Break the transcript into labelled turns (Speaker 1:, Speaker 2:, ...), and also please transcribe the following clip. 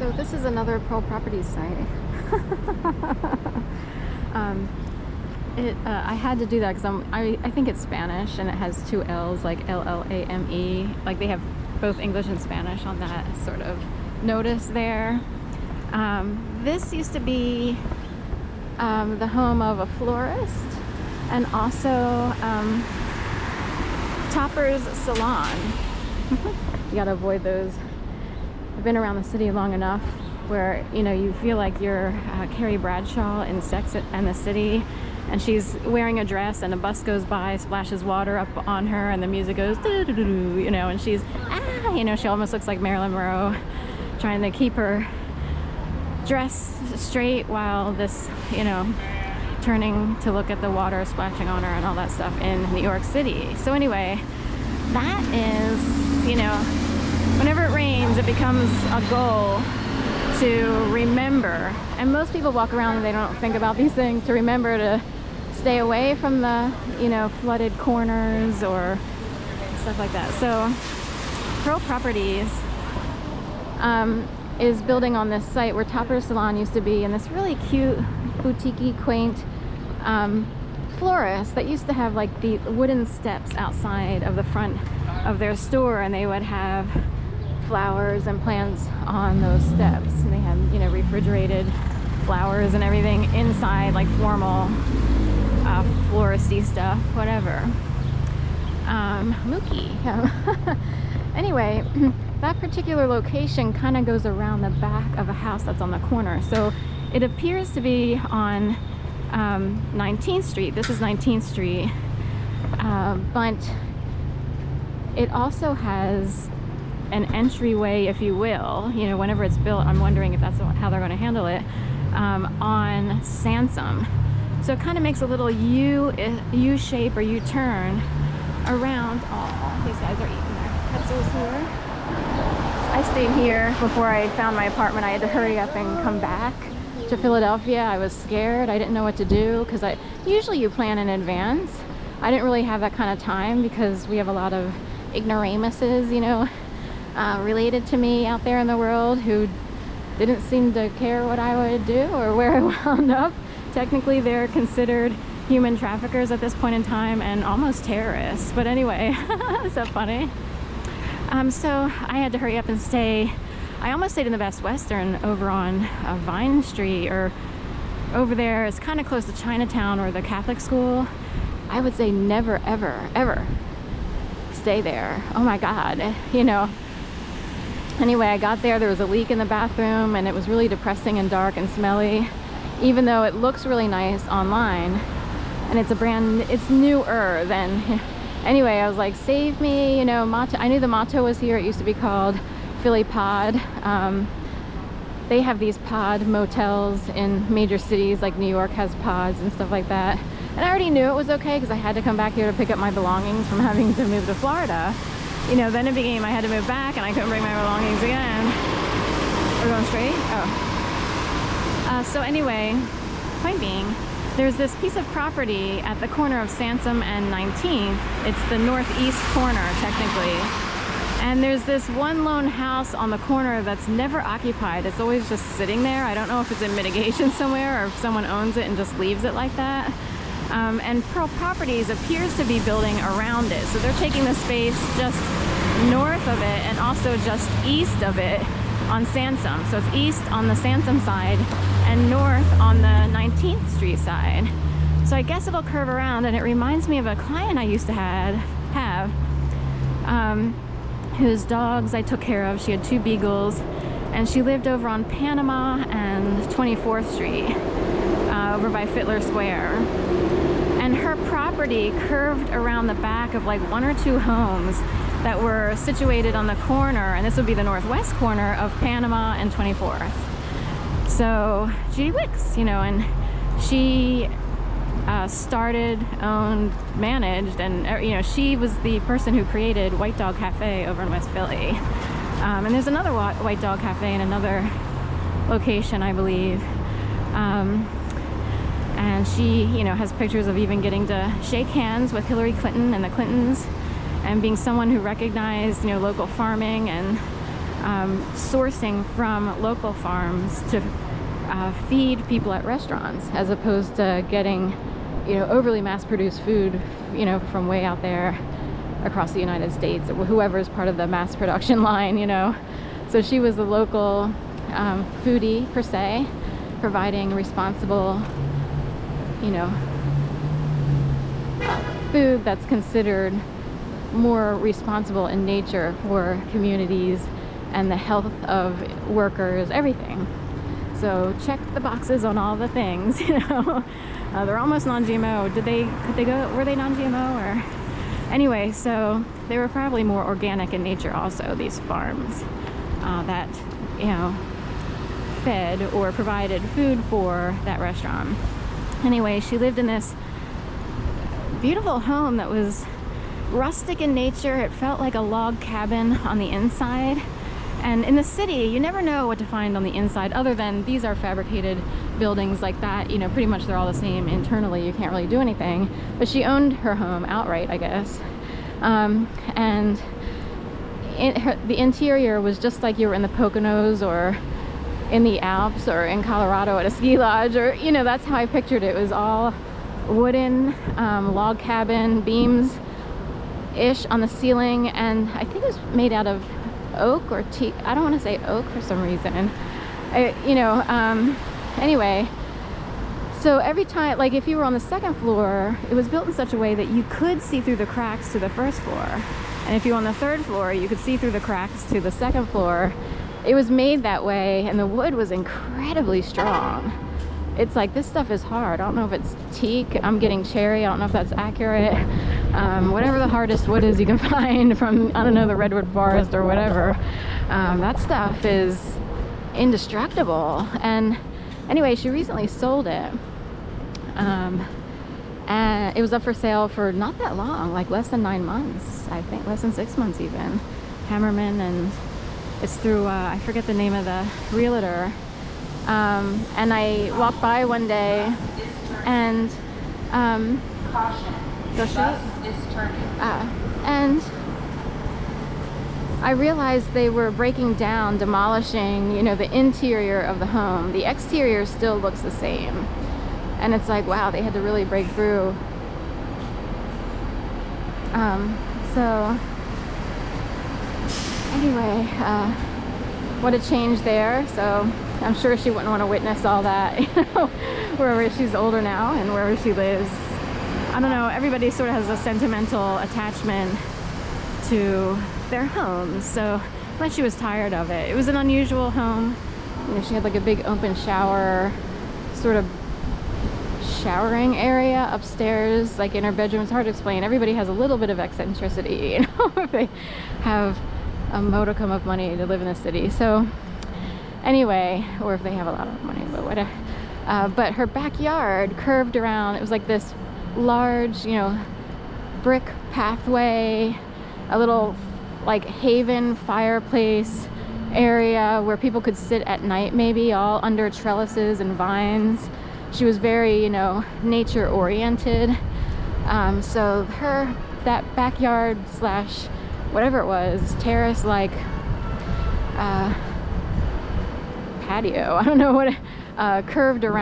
Speaker 1: So this is another Pearl Properties site. I had to do that because I think it's Spanish and it has two L's, like L-L-A-M-E. Like they have both English and Spanish on that sort of notice there. This used to be the home of a florist and also Topper's Salon. You gotta avoid those. I've been around the city long enough where, you know, you feel like you're Carrie Bradshaw in Sex and the City, and she's wearing a dress and a bus goes by, splashes water up on her, and the music goes doo-doo-doo-doo, you know, and she's you know, she almost looks like Marilyn Monroe trying to keep her dress straight while this, you know, turning to look at the water splashing on her and all that stuff in New York City. So anyway, that is, you know, whenever it rains, it becomes a goal to remember. And most people walk around and they don't think about these things, to remember to stay away from the, you know, flooded corners or stuff like that. So Pearl Properties is building on this site where Topper's Salon used to be, and this really cute, boutique-y, quaint florist that used to have like the wooden steps outside of the front of their store, and they would have flowers and plants on those steps, and they had, you know, refrigerated flowers and everything inside, like formal floristy stuff, whatever. Mookie. Yeah. Anyway, that particular location kind of goes around the back of a house that's on the corner, so it appears to be on 19th Street. This is 19th Street, but it also has an entryway, if you will, you know, whenever it's built. I'm wondering if that's how they're going to handle it, on Sansom. So it kind of makes a little U shape or U-turn around. Oh, these guys are eating their pretzels here. I stayed here before I found my apartment. I had to hurry up and come back to Philadelphia. I was scared. I didn't know what to do because usually you plan in advance. I didn't really have that kind of time because we have a lot of ignoramuses, you know, related to me out there in the world who didn't seem to care what I would do or where I wound up. Technically, they're considered human traffickers at this point in time and almost terrorists. But anyway, is that funny? So I had to hurry up and stay. I almost stayed in the Best Western over on Vine Street, or over there. It's kind of close to Chinatown or the Catholic school. I would say never, ever, ever stay there. Oh my God, you know. Anyway, I got there was a leak in the bathroom and it was really depressing and dark and smelly, even though it looks really nice online and it's newer than. Anyway, I was like, save me, you know. I knew the motto was here. It used to be called Philly Pod. They have these pod motels in major cities, like New York has pods and stuff like that. And I already knew it was okay because I had to come back here to pick up my belongings from having to move to Florida. You know, then it became I had to move back and I couldn't bring my belongings again. We're going straight? Oh. So anyway, point being, there's this piece of property at the corner of Sansom and 19th. It's the northeast corner, technically. And there's this one lone house on the corner that's never occupied. It's always just sitting there. I don't know if it's in mitigation somewhere or if someone owns it and just leaves it like that. And Pearl Properties appears to be building around it. So they're taking the space just north of it and also just east of it on Sansom. So it's east on the Sansom side and north on the 19th Street side. So I guess it'll curve around, and it reminds me of a client I used to have whose dogs I took care of. She had 2 beagles, and she lived over on Panama and 24th Street, over by Fittler Square. And her property curved around the back of like 1 or 2 homes that were situated on the corner, and this would be the northwest corner of Panama and 24th. So Judy Wicks, you know, and she started, owned, managed, and you know, she was the person who created White Dog Cafe over in West Philly. And there's another White Dog Cafe in another location, I believe. And she, you know, has pictures of even getting to shake hands with Hillary Clinton and the Clintons, and being someone who recognized, you know, local farming and sourcing from local farms to feed people at restaurants, as opposed to getting, you know, overly mass-produced food, you know, from way out there across the United States, or whoever is part of the mass production line, you know. So she was the local foodie, per se, providing responsible, you know, food that's considered more responsible in nature for communities and the health of workers, everything. So check the boxes on all the things, you know. They're almost non-GMO. Were they non-GMO or? Anyway, so they were probably more organic in nature also, these farms that, you know, fed or provided food for that restaurant. Anyway, she lived in this beautiful home that was rustic in nature. It felt like a log cabin on the inside. And in the city, you never know what to find on the inside, other than these are fabricated buildings like that. You know, pretty much they're all the same internally. You can't really do anything. But she owned her home outright, I guess. And the interior was just like you were in the Poconos or in the Alps or in Colorado at a ski lodge, or, you know, that's how I pictured it. It was all wooden, log cabin, beams-ish on the ceiling, and I think it was made out of oak or teak. I don't want to say oak for some reason. Anyway, so every time, like if you were on the second floor, it was built in such a way that you could see through the cracks to the first floor, and if you were on the third floor, you could see through the cracks to the second floor. It was made that way, and the wood was incredibly strong. It's like, this stuff is hard. I don't know if it's teak. I'm getting cherry. I don't know if that's accurate. Whatever the hardest wood is you can find from, I don't know, the redwood forest or whatever. That stuff is indestructible. And anyway, she recently sold it. And it was up for sale for not that long, like less than 9 months. I think less than 6 months even. Hammerman, and it's through, I forget the name of the realtor. And I walked by one day and go straight. And I realized they were breaking down, demolishing, you know, the interior of the home. The exterior still looks the same, and it's like, wow, they had to really break through. So anyway, what a change there. So I'm sure she wouldn't want to witness all that, you know, wherever she's older now and wherever she lives. I don't know, everybody sort of has a sentimental attachment to their homes, so but she was tired of it. It was an unusual home. You know, she had like a big open shower, sort of showering area upstairs, like in her bedroom. It's hard to explain. Everybody has a little bit of eccentricity, you know, if they have a modicum of money to live in the city. So anyway, or if they have a lot of money, but whatever. But her backyard curved around. It was like this large, you know, brick pathway, a little like haven fireplace area where people could sit at night, maybe, all under trellises and vines. She was very, you know, nature oriented. So that backyard slash whatever it was, terrace like patio, I don't know what, curved around